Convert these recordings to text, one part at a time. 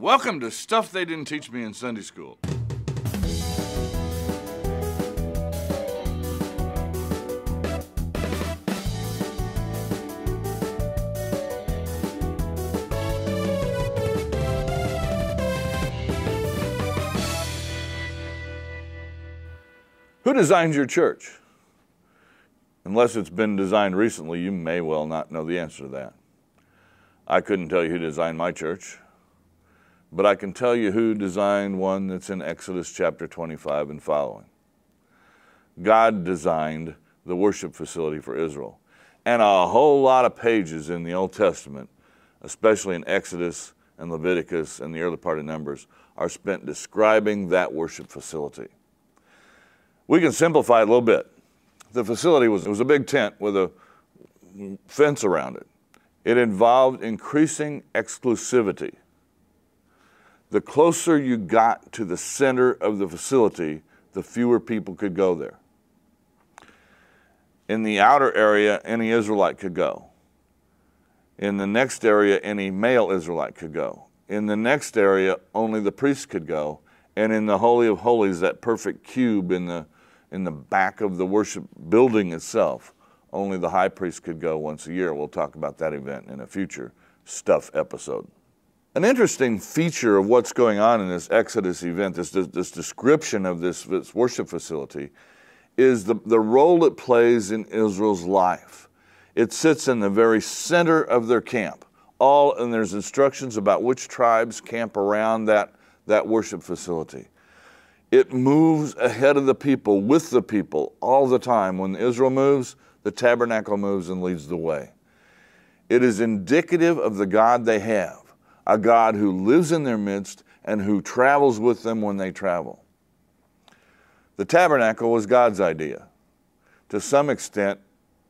Welcome to Stuff They Didn't Teach Me in Sunday School. Who designed your church? Unless it's been designed recently, you may well not know the answer to that. I couldn't tell you who designed my church, but I can tell you who designed one that's in Exodus chapter 25 and following. God designed the worship facility for Israel. And a whole lot of pages in the Old Testament, especially in Exodus and Leviticus and the early part of Numbers, are spent describing that worship facility. We can simplify it a little bit. The facility was a big tent with a fence around it. It involved increasing exclusivity. The closer you got to the center of the facility, the fewer people could go there. In the outer area, any Israelite could go. In the next area, any male Israelite could go. In the next area, only the priest could go. And in the Holy of Holies, that perfect cube in the back of the worship building itself, only the high priest could go once a year. We'll talk about that event in a future Stuff episode. An interesting feature of what's going on in this Exodus event, this description of this worship facility, is the role it plays in Israel's life. It sits in the very center of their camp. And there's instructions about which tribes camp around that worship facility. It moves ahead of the people, with the people, all the time. When Israel moves, the tabernacle moves and leads the way. It is indicative of the God they have, a God who lives in their midst and who travels with them when they travel. The tabernacle was God's idea. To some extent,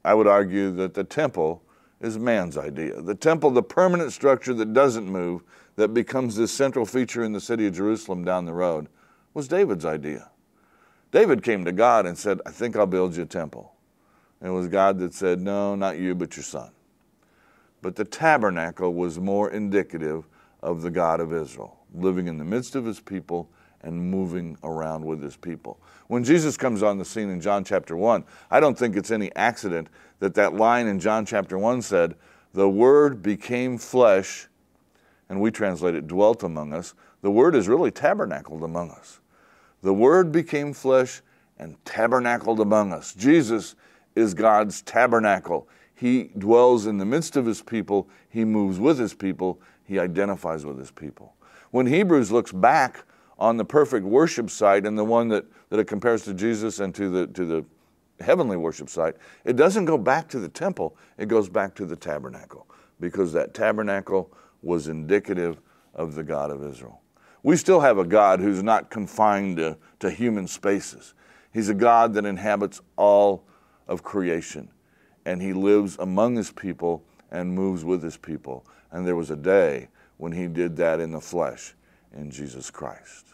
I would argue that the temple is man's idea. The temple, the permanent structure that doesn't move, that becomes this central feature in the city of Jerusalem down the road, was David's idea. David came to God and said, I think I'll build you a temple. And it was God that said, no, not you, but your son. But the tabernacle was more indicative of the God of Israel, living in the midst of his people and moving around with his people. When Jesus comes on the scene in John chapter 1, I don't think it's any accident that line in John chapter 1 said, the Word became flesh, and we translate it, dwelt among us. The Word is really tabernacled among us. The Word became flesh and tabernacled among us. Jesus is God's tabernacle. He dwells in the midst of his people. He moves with his people. He identifies with his people. When Hebrews looks back on the perfect worship site and the one that it compares to Jesus and to the heavenly worship site, it doesn't go back to the temple. It goes back to the tabernacle, because that tabernacle was indicative of the God of Israel. We still have a God who's not confined to human spaces. He's a God that inhabits all of creation, and he lives among his people and moves with his people. And there was a day when he did that in the flesh in Jesus Christ.